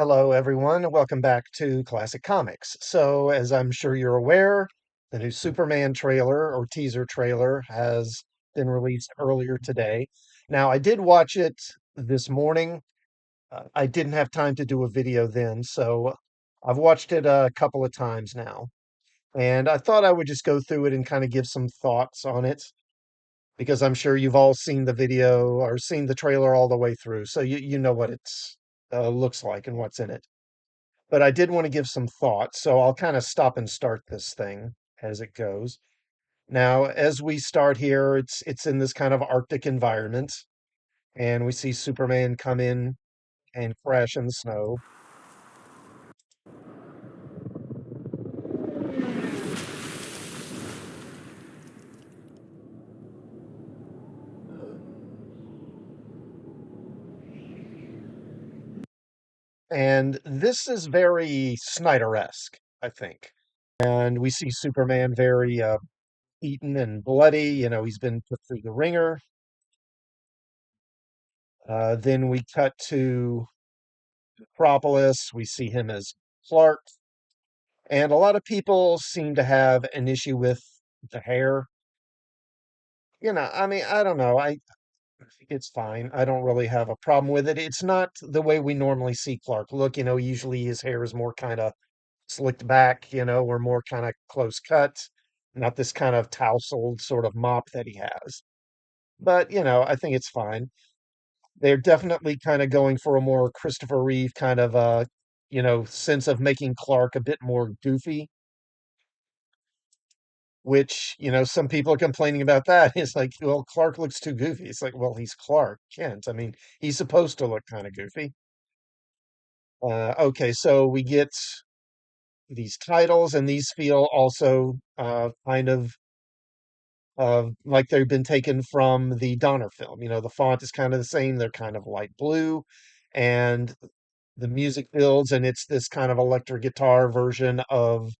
Hello, everyone. Welcome back to Classic Comics. So, as I'm sure you're aware, the new Superman trailer or teaser trailer has been released earlier today. Now, I did watch it this morning. I didn't have time to do a video then, so I've watched it a couple of times now. And I thought I would just go through it and kind of give some thoughts on it because I'm sure you've all seen the video or seen the trailer all the way through. So you know what it's looks like and what's in it. But I did want to give some thoughts, so I'll kind of stop and start this thing as it goes. Now, as we start here, it's in this kind of Arctic environment, and we see Superman come in and crash in the snow. And this is very Snyder-esque, I think. And we see Superman very beaten and bloody. He's been put through the ringer. Then we cut to Metropolis. We see him as Clark. And a lot of people seem to have an issue with the hair. I mean, I don't know. I think it's fine. I don't really have a problem with it. It's not the way we normally see Clark look. Usually his hair is more kind of slicked back, or more kind of close cut, not this kind of tousled sort of mop that he has. But, I think it's fine. They're definitely kind of going for a more Christopher Reeve kind of sense of making Clark a bit more goofy, which, some people are complaining about that. It's like, well, Clark looks too goofy. It's like, well, he's Clark Kent. I mean, he's supposed to look kind of goofy. Okay, so we get these titles, and these feel also kind of like they've been taken from the Donner film. The font is kind of the same. They're kind of light blue, and the music builds, and it's this kind of electric guitar version of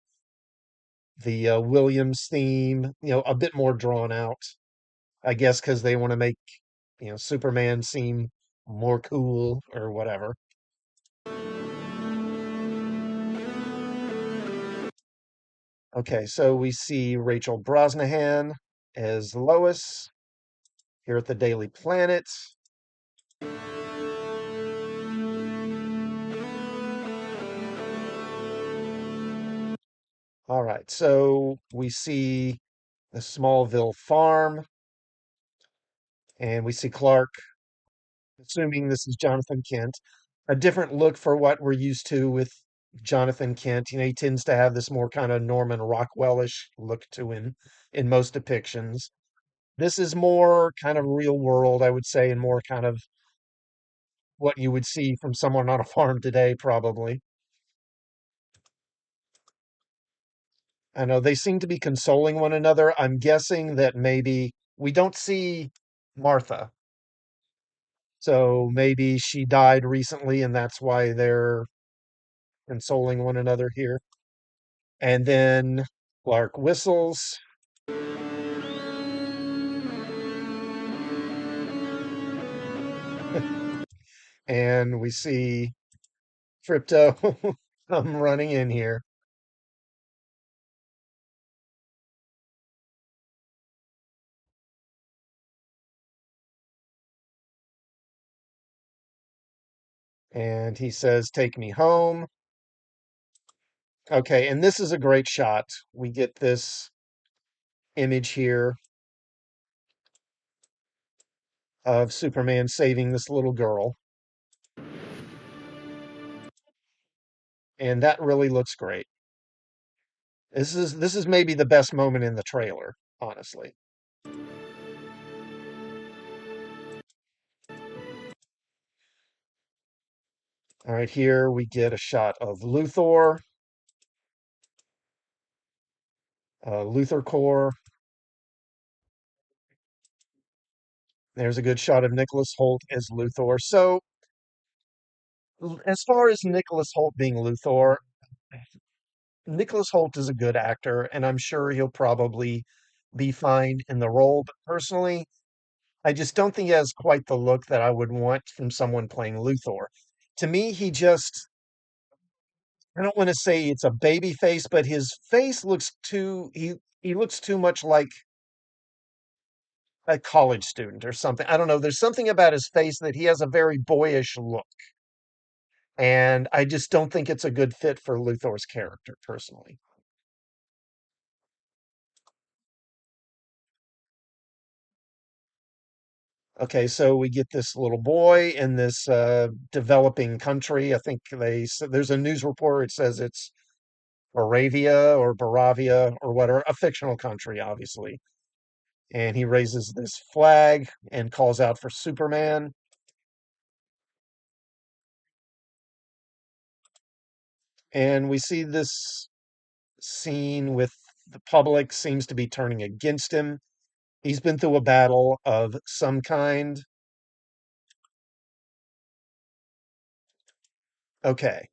the Williams theme, a bit more drawn out. I guess because they want to make, Superman seem more cool or whatever. Okay, so we see Rachel Brosnahan as Lois here at the Daily Planet. All right, so we see the Smallville farm, and we see Clark, assuming this is Jonathan Kent. A different look for what we're used to with Jonathan Kent. He tends to have this more kind of Norman Rockwellish look to him in most depictions. This is more kind of real world, I would say, and more kind of what you would see from someone on a farm today, probably. I know they seem to be consoling one another. I'm guessing that maybe we don't see Martha. So maybe she died recently and that's why they're consoling one another here. And then Clark whistles and we see Crypto come running in here. And he says, "Take me home." Okay, and this is a great shot. We get this image here of Superman saving this little girl, and that really looks great. This is maybe the best moment in the trailer, honestly. All right, here we get a shot of Luthor, Luthor Core. There's a good shot of Nicholas Holt as Luthor. So, as far as Nicholas Holt being Luthor, Nicholas Holt is a good actor, and I'm sure he'll probably be fine in the role. But personally, I just don't think he has quite the look that I would want from someone playing Luthor. To me, he just I don't want to say it's a baby face, but his face looks too he looks too much like a college student or something. I don't know. There's something about his face that he has a very boyish look, and I just don't think it's a good fit for Luthor's character personally. Okay, so we get this little boy in this developing country. I think there's a news report. It says it's Moravia or Baravia or whatever, a fictional country, obviously. And he raises this flag and calls out for Superman. And we see this scene with the public seems to be turning against him. He's been through a battle of some kind. Okay.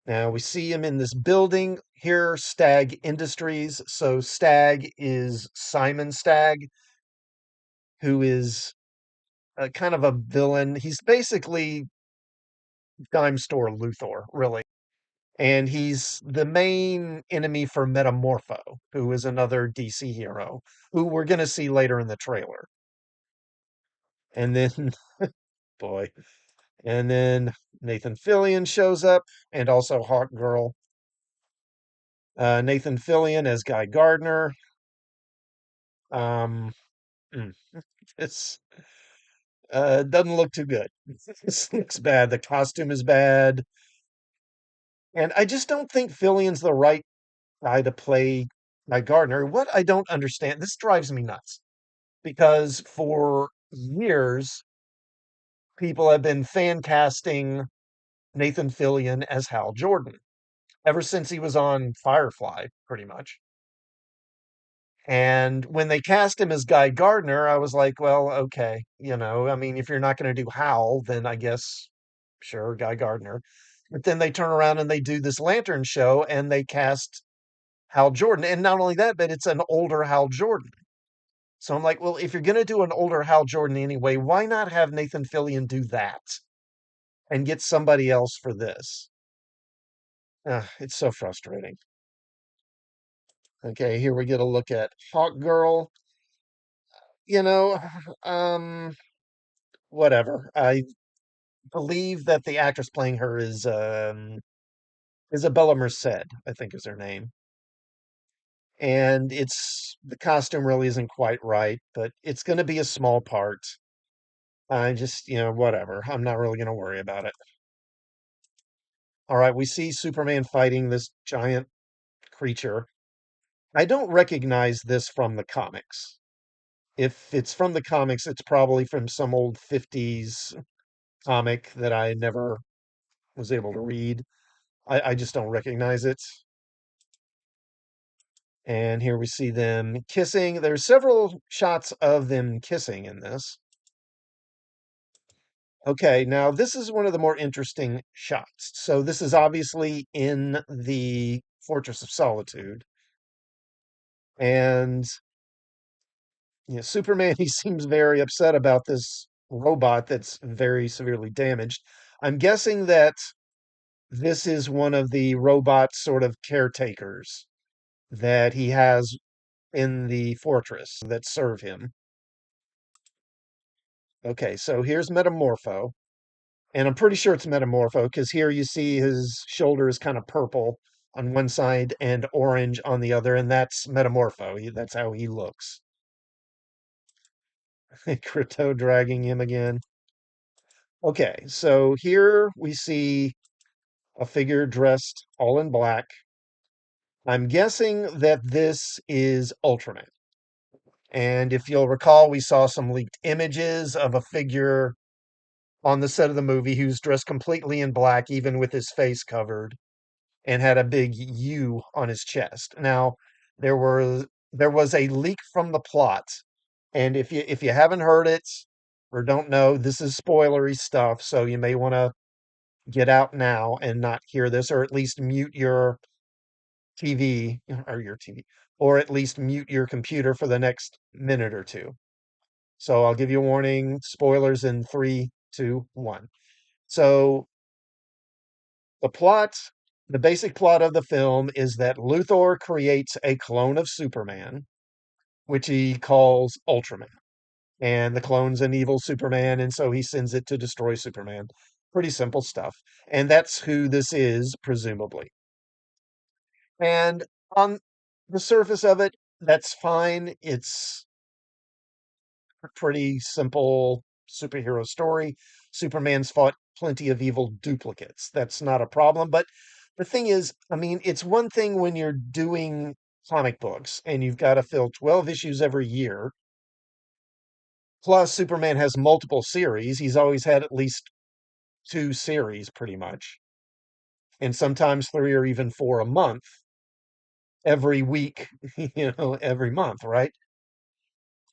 Now we see him in this building here, Stag Industries. So Stag is Simon Stag, who is a kind of a villain. He's basically dime store Luthor, really. And he's the main enemy for Metamorpho, who is another DC hero, who we're going to see later in the trailer. And then, boy, and then Nathan Fillion shows up, and also Hawk Girl. Nathan Fillion as Guy Gardner. Um, mm, it's doesn't look too good. This looks bad. The costume is bad, and I just don't think Fillion's the right guy to play Guy Gardner. What I don't understand, this drives me nuts because for years people have been fan casting Nathan Fillion as Hal Jordan ever since he was on Firefly, pretty much. And when they cast him as Guy Gardner, I was like, well, okay, I mean, if you're not going to do Hal, then I guess, sure, Guy Gardner. But then they turn around and they do this Lantern show and they cast Hal Jordan. And not only that, but it's an older Hal Jordan. So I'm like, well, if you're going to do an older Hal Jordan anyway, why not have Nathan Fillion do that and get somebody else for this? It's so frustrating. Okay, here we get a look at Hawk Girl. You know, um, whatever. I believe that the actress playing her is Isabella Merced, I think is her name. And it's the costume really isn't quite right, but it's going to be a small part. I just, whatever. I'm not really going to worry about it. All right, we see Superman fighting this giant creature. I don't recognize this from the comics. If it's from the comics, it's probably from some old 50s comic that I never was able to read. I just don't recognize it. And here we see them kissing. There's several shots of them kissing in this. Okay, now this is one of the more interesting shots. So this is obviously in the Fortress of Solitude. And Superman, he seems very upset about this robot that's very severely damaged. I'm guessing that this is one of the robot sort of caretakers that he has in the fortress that serve him. Okay, so here's Metamorpho, and I'm pretty sure it's Metamorpho because here you see his shoulder is kind of purple on one side and orange on the other, and that's Metamorpho. That's how he looks. Crypto dragging him again. Okay, so here we see a figure dressed all in black. I'm guessing that this is Ultraman. And if you'll recall, we saw some leaked images of a figure on the set of the movie who's dressed completely in black, even with his face covered, and had a big U on his chest. Now, there were there was a leak from the plot, and if you haven't heard it or don't know, this is spoilery stuff, so you may want to get out now and not hear this, or at least mute your TV or your TV, or at least mute your computer for the next minute or two. So I'll give you a warning. Spoilers in three, two, one. So The plot, the basic plot of the film is that Luthor creates a clone of Superman, which he calls Ultraman. And the clone's an evil Superman, and so he sends it to destroy Superman. Pretty simple stuff. And that's who this is, presumably. And on the surface of it, that's fine. It's a pretty simple superhero story. Superman's fought plenty of evil duplicates. That's not a problem. But the thing is, I mean, it's one thing when you're doing comic books and you've got to fill 12 issues every year. Plus, Superman has multiple series. He's always had at least two series, pretty much, and sometimes three or even four a month, every week, every month, right?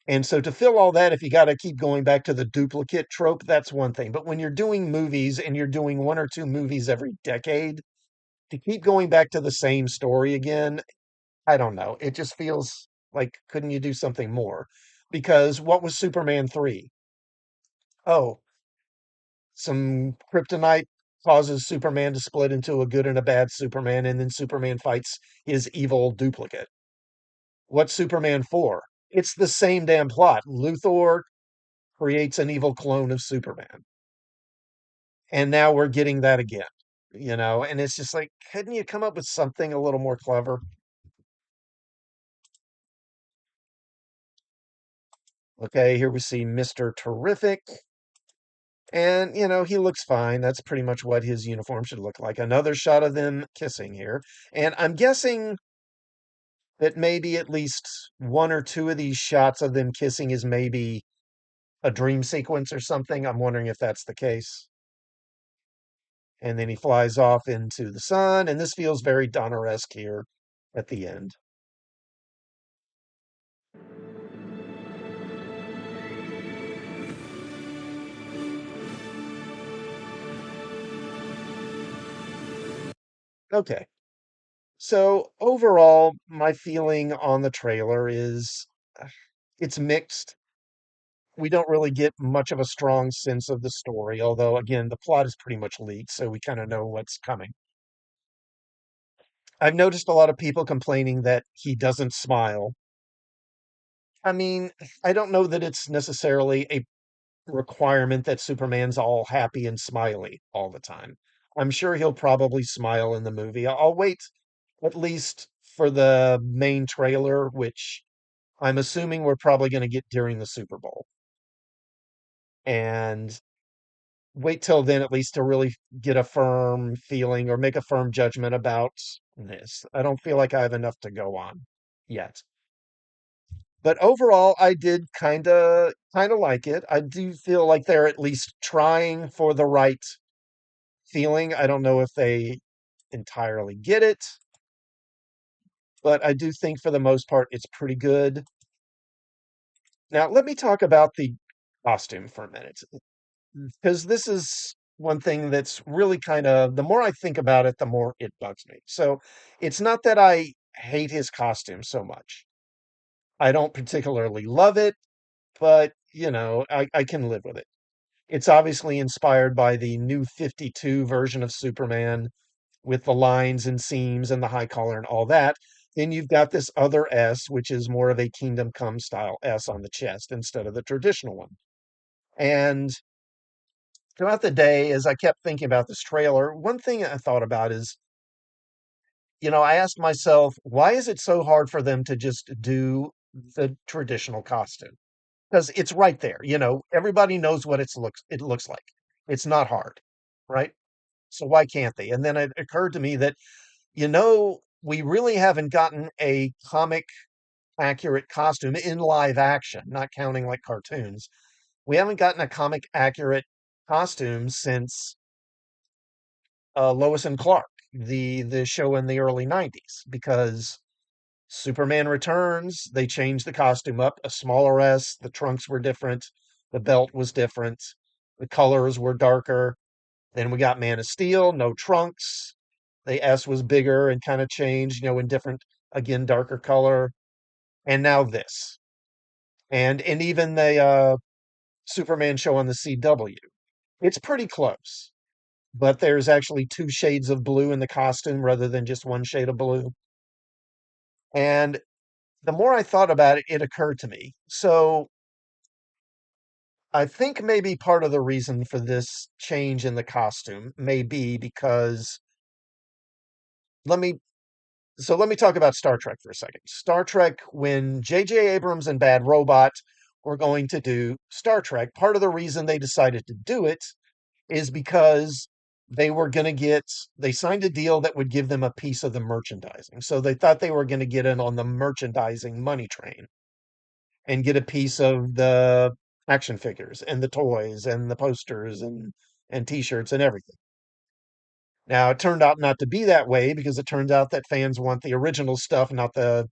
And so to fill all that, if you got to keep going back to the duplicate trope, that's one thing. But when you're doing movies and you're doing one or two movies every decade, to keep going back to the same story again, I don't know. It just feels like, couldn't you do something more? Because what was Superman 3? Oh, some kryptonite causes Superman to split into a good and a bad Superman, and then Superman fights his evil duplicate. What's Superman 4? It's the same damn plot. Luthor creates an evil clone of Superman. And now we're getting that again, and it's just like, couldn't you come up with something a little more clever? Okay, here we see Mr. Terrific. And he looks fine. That's pretty much what his uniform should look like. Another shot of them kissing here. And I'm guessing that maybe at least one or two of these shots of them kissing is maybe a dream sequence or something. I'm wondering if that's the case. And then he flies off into the sun, and this feels very Donner-esque here at the end. Okay. So overall, my feeling on the trailer is it's mixed. We don't really get much of a strong sense of the story, although again, the plot is pretty much leaked, so we kind of know what's coming. I've noticed a lot of people complaining that he doesn't smile. I mean, I don't know that it's necessarily a requirement that Superman's all happy and smiley all the time. I'm sure he'll probably smile in the movie. I'll wait at least for the main trailer, which I'm assuming we're probably going to get during the Super Bowl. And wait till then at least to really get a firm feeling or make a firm judgment about this. I don't feel like I have enough to go on yet. But overall, I did kinda like it. I do feel like they're at least trying for the right feeling. I don't know if they entirely get it, but I do think for the most part it's pretty good. Now, let me talk about the costume for a minute, because this is one thing that's really the more I think about it, the more it bugs me. So, it's not that I hate his costume so much. I don't particularly love it, but, I can live with it. It's obviously inspired by the New 52 version of Superman with the lines and seams and the high collar and all that. Then you've got this other S, which is more of a Kingdom Come style S on the chest instead of the traditional one. And throughout the day, as I kept thinking about this trailer, one thing I thought about is, I asked myself, why is it so hard for them to just do the traditional costume? Because it's right there. Everybody knows what it looks like. It's not hard, right? So why can't they? And then it occurred to me that, we really haven't gotten a comic accurate costume in live action, not counting like cartoons. We haven't gotten a comic accurate costume since Lois and Clark, the show in the early 90s, because Superman Returns, they changed the costume up, a smaller S, the trunks were different, the belt was different, the colors were darker. Then we got Man of Steel, no trunks. The S was bigger and kind of changed, in different, again, darker color. And now this. And even the Superman show on the CW. It's pretty close. but there's actually two shades of blue in the costume rather than just one shade of blue. And the more I thought about it, it occurred to me. So I think maybe part of the reason for this change in the costume may be because let me let me talk about Star Trek for a second. Star Trek, when J.J. Abrams and Bad Robot were going to do Star Trek, part of the reason they decided to do it is because they were going to they signed a deal that would give them a piece of the merchandising. So they thought they were going to get in on the merchandising money train and get a piece of the action figures and the toys and the posters and t-shirts and everything. Now, it turned out not to be that way because it turned out that fans want the original stuff, not the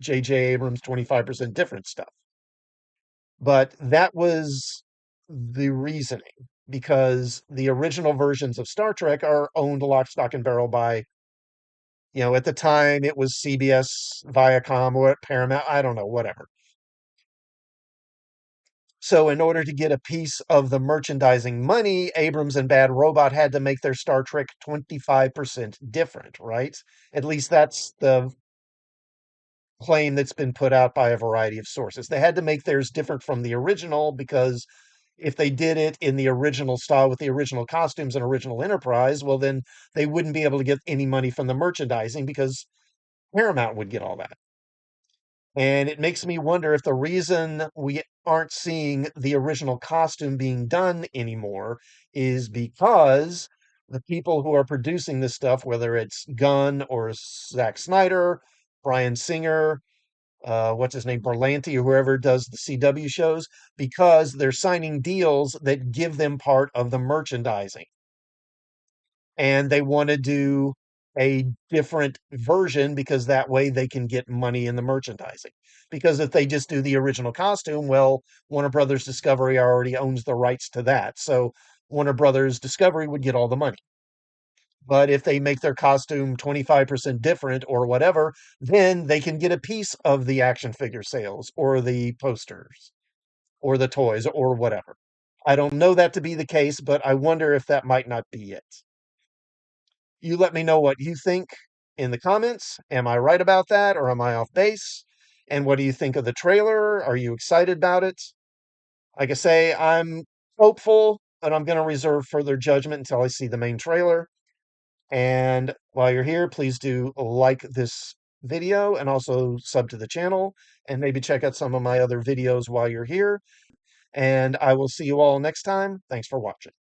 J.J. Abrams 25% different stuff. But that was the reasoning because the original versions of Star Trek are owned lock, stock, and barrel by, at the time it was CBS, Viacom, or Paramount, I don't know, whatever. So, in order to get a piece of the merchandising money, Abrams and Bad Robot had to make their Star Trek 25% different, right? At least that's the claim that's been put out by a variety of sources. They had to make theirs different from the original because if they did it in the original style with the original costumes and original Enterprise, well, then they wouldn't be able to get any money from the merchandising because Paramount would get all that. And it makes me wonder if the reason we aren't seeing the original costume being done anymore is because the people who are producing this stuff, whether it's Gunn or Zack Snyder, Brian Singer, what's his name, Berlanti, or whoever does the CW shows, because they're signing deals that give them part of the merchandising. And they want to do a different version because that way they can get money in the merchandising. Because if they just do the original costume, well, Warner Brothers Discovery already owns the rights to that. So Warner Brothers Discovery would get all the money. But if they make their costume 25% different or whatever, then they can get a piece of the action figure sales or the posters or the toys or whatever. I don't know that to be the case, but I wonder if that might not be it. You let me know what you think in the comments. Am I right about that or am I off base? And what do you think of the trailer? Are you excited about it? Like I say, I'm hopeful, but I'm going to reserve further judgment until I see the main trailer. And while you're here, please do like this video and also sub to the channel and maybe check out some of my other videos while you're here. And I will see you all next time. Thanks for watching.